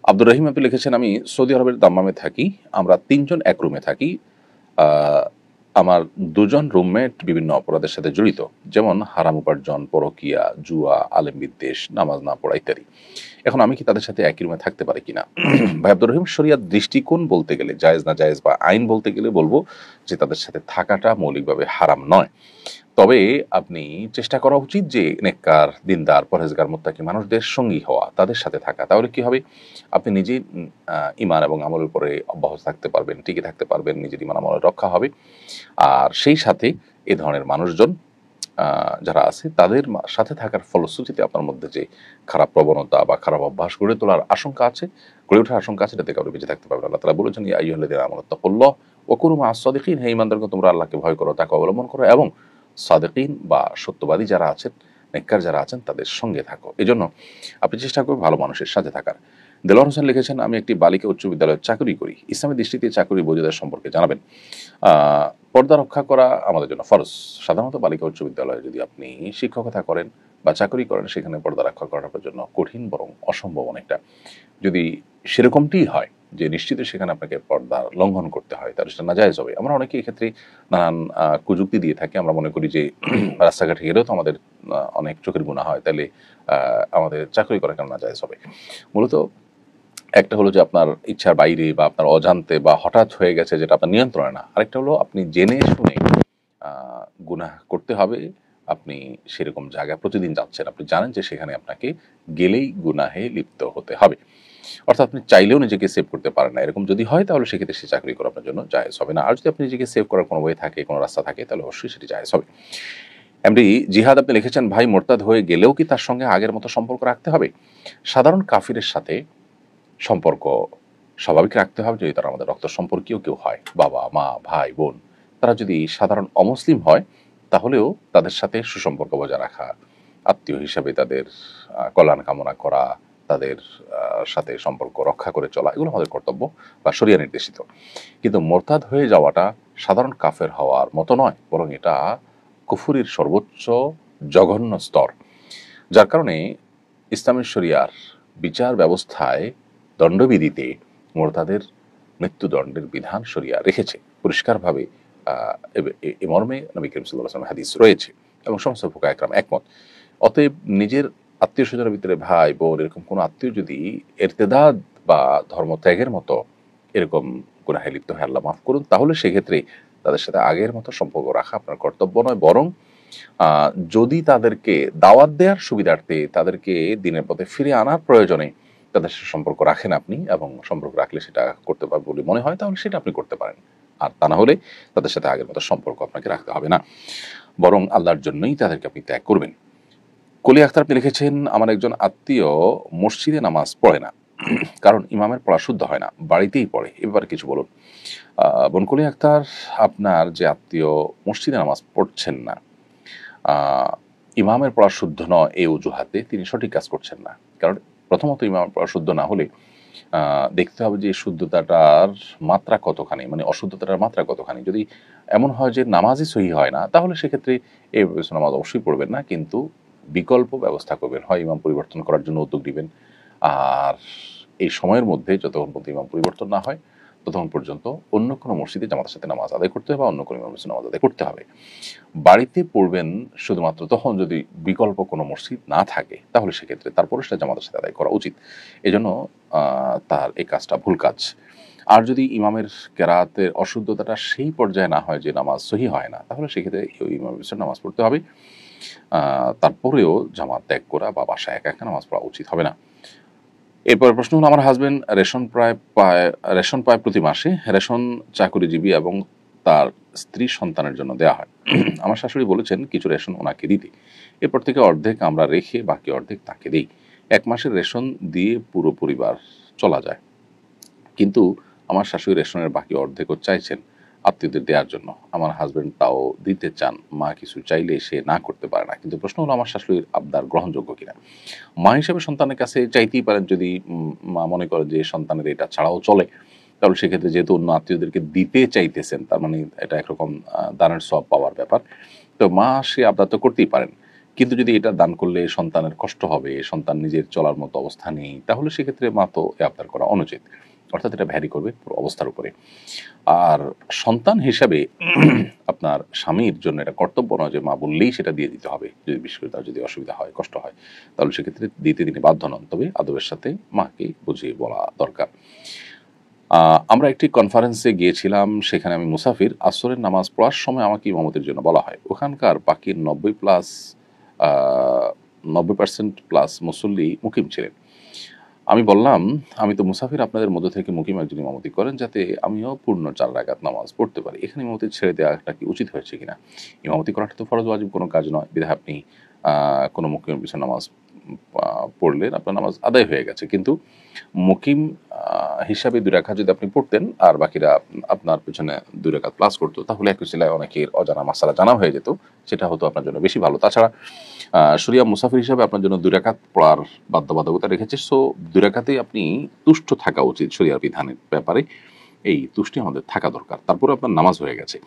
আব্দুর রহিম আপনি লিখেছেন, আমি সৌদি আরবের দাম্মামে থাকি। আমরা ৩ জন এক রুমে থাকি। আ আমার ২ জন রুমমেট বিভিন্ন অপরাধের সাথে জড়িত। যেমন হারাম উপার্জন, পরকীয়া, জুয়া, আলেম বিদ্বেষ, নামাজ না পড়া ইত্যাদি। এখন আমি কি তাদের সাথে একই রুমে থাকতে পারি কিনা? ভাই আব্দুর রহিম, শরিয়ার দৃষ্টিকোণ বলতে গেলে, জায়েজ না জায়েজ বা আইন বলতে গেলে বলব যে তাদের সাথে থাকাটা মৌলিকভাবে হারাম নয়। তবে আপনি চেষ্টা করা উচিত যে নেককার, দিনদার, পরহেজগার, মুত্তাকি মানুষদের সঙ্গী হওয়া, তাদের সাথে থাকা। তাহলে কি হবে? আপনি নিজেই ঈমান এবং আমলের উপরে অব্যাহত থাকতে পারবেন, টিকে থাকতে পারবেন, নিজের ঈমান আমলের রক্ষা হবে। আর সেই সাথে এ ধরনের মানুষজন যারা আছে তাদের সাথে থাকার ফলশ্রুতিতে আপনার মধ্যে যে খারাপ প্রবণতা বা খারাপ অভ্যাস গড়ে তোলার আশঙ্কা আছে, গড়ে ওঠার আশঙ্কা আছে, এটা থেকে আপনি বেঁচে থাকতে পারবেন। আল্লাহ তাআলা বলেছেন, ইয়া আইয়ুহাল্লাযীনা আমানু তাকুল্লাহ ওয়া কুনু মা'আস সাদিকিন, হে ঈমানদারগণ তোমরা আল্লাহকে ভয় করো, তাকে অবলম্বন করো এবং সাদিকিন বা সত্যবাদী যারা আছেন, নেককার যারা আছেন তাদের সঙ্গে থাকো। এজন্য আপনি চেষ্টা করবেন ভালো মানুষের সাথে থাকার। দেলোয়ার হোসেন লিখেছেন, আমি একটি বালিকা উচ্চ বিদ্যালয়ে চাকরি করি। ইসলামী দৃষ্টিতে চাকরির বৈধতা সম্পর্কে জানাবেন। পর্দা রক্ষা করা আমাদের জন্য ফরজ। সাধারণত বালিকা উচ্চ বিদ্যালয়ে যদি আপনি শিক্ষকতা করেন বা চাকরি করেন, সেখানে পর্দা রক্ষা করাটা আপনার জন্য কঠিন বরং অসম্ভব অনেকটা। যদি সেরকমটিই হয় যে নিশ্চিত সেখানে আপনাকে পর্দা লঙ্ঘন করতে হয়, তাহলে সেটা নাজায়েজ হবে। আমরা অনেকে এক্ষেত্রে নানান কুযুক্তি দিয়ে থাকি। আমরা মনে করি যে রাস্তাঘাটে গেলেও তো আমাদের অনেক চোখের গুনাহ হয়, তাহলে আমাদের চাকরি করা কেন নাজায়েজ হবে? মূলত একটা হলো যে আপনার ইচ্ছার বাইরে বা আপনার অজান্তে বা হঠাৎ হয়ে গেছে যেটা আপনার নিয়ন্ত্রণে না। আরেকটা হলো আপনি জেনে শুনে আ গুনাহ করতে হবে। আপনি সেরকম জায়গায় প্রতিদিন যাচ্ছেন। আপনি জানেন যে সেখানে আপনাকে গেলেই গুনাহে লিপ্ত হতে হবে। অর্থাৎ আপনি চাইলেও নিজেকে সেভ করতে পারেন না। এরকম যদি হয় তাহলে সেক্ষেত্রে সে চাকরি করা আপনার জন্য জায়েজ হবে না। আর যদি আপনি নিজেকে সেভ করার কোনো ওয়ে থাকে, কোনো রাস্তা থাকে, তাহলে অবশ্যই সেটি জায়েজ হবে। এমডি জিহাদ আপনি লিখেছেন, ভাই মোরতাদ হয়ে গেলেও কি তার সঙ্গে আগের মতো সম্পর্ক রাখতে হবে? সাধারণ কাফিরের সাথে সম্পর্ক স্বাভাবিক রাখতে হবে যদি তারা আমাদের রক্ত সম্পর্কীয় কেউ হয়, বাবা, মা, ভাই, বোন। তারা যদি সাধারণ অমুসলিম হয়, তাহলেও তাদের সাথে সুসম্পর্ক বজায় রাখা, আত্মীয় হিসাবে তাদের কল্যাণ কামনা করা, তাদের সাথে সম্পর্ক রক্ষা করে চলা, এগুলো আমাদের কর্তব্য বা শরিয়া নির্দেশিত। কিন্তু মোরতাদ হয়ে যাওয়াটা সাধারণ কাফের হওয়ার মতো নয়, বরং এটা কুফুরির সর্বোচ্চ জঘন্য স্তর। যার কারণে ইসলামের শরিয়ার বিচার ব্যবস্থায় দণ্ডবিধিতে মোরতাদের মৃত্যুদণ্ডের বিধান শরিয়া রেখেছে পরিষ্কারভাবে। এ মর্মে নবী করিম সাল্লাল্লাহু আলাইহি ওয়াসাল্লামের হাদিস রয়েছে এবং সমস্ত ফুকাহা একরাম একমত। অতএব নিজের আত্মীয় স্বজনের ভিতরে ভাই বোন এরকম কোনো আত্মীয় যদি ইরতিদাদ বা ধর্মত্যাগের মতো এরকম গুনাহে লিপ্ত হয়, আল্লাহ মাফ করুন, তাহলে সেক্ষেত্রে তাদের সাথে আগের মতো সম্পর্ক রাখা আপনার কর্তব্য নয়, বরং যদি তাদেরকে দাওয়াত দেওয়ার সুবিধার্থে তাদেরকে দিনের পথে ফিরে আনার প্রয়োজনে তাদের সাথে সম্পর্ক রাখেন আপনি এবং সম্পর্ক রাখলে সেটা করতে পারবে বলে মনে হয়, তাহলে সেটা আপনি করতে পারেন। আর তা না হলে তাদের সাথে আগের মতো সম্পর্ক আপনাকে রাখতে হবে না, বরং আল্লাহর জন্যই তাদেরকে আপনি ত্যাগ করবেন। কলি আখতার আপনি লিখেছেন, আমার একজন আত্মীয় মসজিদে নামাজ পড়ে না, কারণ ইমামের পড়া শুদ্ধ হয় না, বাড়িতেই পড়ে, এবার কিছু বলুন। বোন কলি আখতার, আপনার যে আত্মীয় মসজিদে নামাজ পড়ছেন না, ইমামের পড়া শুদ্ধ নয় এই অজুহাতে তিনি সঠিক কাজ করছেন না। কারণ প্রথমত ইমামের পড়া শুদ্ধ না হলে দেখতে হবে যে শুদ্ধতাটার মাত্রা কতখানি, মানে অশুদ্ধতাটার মাত্রা কতখানি। যদি এমন হয় যে নামাজই সহি হয় না, তাহলে সেক্ষেত্রে এই নামাজ অবশ্যই পড়বেন না, কিন্তু বিকল্প ব্যবস্থা করবেন। হয় ইমাম পরিবর্তন করার জন্য উদ্যোগ নেবেন, আর এই সময়ের মধ্যে যতক্ষণ পর্যন্ত ইমাম পরিবর্তন না হয় ততক্ষণ পর্যন্ত অন্য কোনো মসজিদে জামাতের সাথে নামাজ আদায় করতে হবে বা অন্য কোনো ইমামের সাথে নামাজ আদায় করতে হবে। বাড়িতে পড়বেন শুধুমাত্র তখন যদি বিকল্প কোনো মসজিদ না থাকে, তাহলে সেক্ষেত্রে তারপরে সেটা জামাতের সাথে আদায় করা উচিত। এজন্য তার এই কাজটা ভুল কাজ। আর যদি ইমামের কেরাতের অশুদ্ধতাটা সেই পর্যায়ে না হয় যে নামাজ সহি হয় না, তাহলে সেক্ষেত্রে ওই ইমামের পিছনে নামাজ পড়তে হবে। তারপরেও জামাত ত্যাগ করা বা বাসায় একা একা নামাজ পড়া উচিত হবে না। এরপর প্রশ্ন হলো, আমার হাজবেন্ড রেশন পায় প্রতি মাসে। রেশন চাকুরিজীবী এবং তার স্ত্রী সন্তানের জন্য দেয়া হয়। আমার শাশুড়ি বলেছেন কিছু রেশন ওনাকে দিতে, এরপর থেকে অর্ধেক আমরা রেখে বাকি অর্ধেক তাকে দিই। 1 মাসের রেশন দিয়ে পুরো পরিবার চলা যায়, কিন্তু আমার শাশুড়ি রেশনের বাকি অর্ধেকও চাইছেন আত্মীয়দের দেওয়ার জন্য। আমার হাজবেন্ড তাও দিতে চান, মা কিছু চাইলে সে না করতে পারে না। কিন্তু প্রশ্ন হলো, আমার শাশুড়ির আবদার গ্রহণযোগ্য কিনা। মা হিসেবে সন্তানের কাছে চাইতেই পারেন, যদি মা মনে করে যে সন্তানের এটা ছাড়াও চলে, তাহলে সেক্ষেত্রে যেহেতু অন্য আত্মীয়দেরকে দিতে চাইতেছেন, তার মানে এটা একরকম দানের সওয়াব পাওয়ার ব্যাপার। তো মা সে আবদার তো করতেই পারেন, কিন্তু যদি এটা দান করলে সন্তানের কষ্ট হবে, সন্তান নিজের চলার মতো অবস্থা নেই, তাহলে সেক্ষেত্রে মা তো এ আবদার করা অনুচিত। অর্থাৎ এটা ভ্যারি করবে পুরো অবস্থার উপরে। আর সন্তান হিসাবে আপনার স্বামীর জন্য এটা কর্তব্য নয় যে মা বললেই সেটা দিয়ে দিতে হবে। যদি বিশেষ করে তার যদি অসুবিধা হয়, কষ্ট হয়, তাহলে সেক্ষেত্রে দিতে তিনি বাধ্য নন। তবে আদবের সাথে মাকে বুঝিয়ে বলা দরকার। আমরা একটি কনফারেন্সে গিয়েছিলাম, সেখানে আমি মুসাফির। আসরের নামাজ পড়ার সময় আমাকে ইমামতির জন্য বলা হয়। ওখানকার বাকি 90% প্লাস মুসল্লি মুকিম ছিলেন। আমি বললাম, আমি তো মুসাফির, আপনাদের মধ্য থেকে মুকিম একজন ইমামতি করেন যাতে আমিও পূর্ণ 4 রাকাত নামাজ পড়তে পারি। এখানে ইমামতি ছেড়ে দেওয়াটা কি উচিত হয়েছে কিনা? ইমামতি করাটা তো ফরজ ওয়াজিব কোনো কাজ নয়। বিধায় আপনি কোনো মুকিমের পিছনে নামাজ পড়লেন, আপনার নামাজ আদায় হয়ে গেছে। কিন্তু মুকিম হিসাবে 2 রাকাত যদি আপনি পড়তেন আর বাকিরা আপনার পেছনে 2 রাকাত প্লাস করতো, তাহলে একই সিলায় অনেকের অজানা মাসালা জানা হয়ে যেত। সেটা হতো আপনার জন্য বেশি ভালো। তাছাড়া শরিয়া মুসাফির হিসাবে আপনার জন্য 2 রাকাত পড়ার বাধ্যবাধকতা রেখেছে। সো 2 রাকাতেই আপনি তুষ্ট থাকা উচিত শরিয়ার বিধানের ব্যাপারে। এই তুষ্টি আমাদের থাকা দরকার। তারপরে আপনার নামাজ হয়ে গেছে।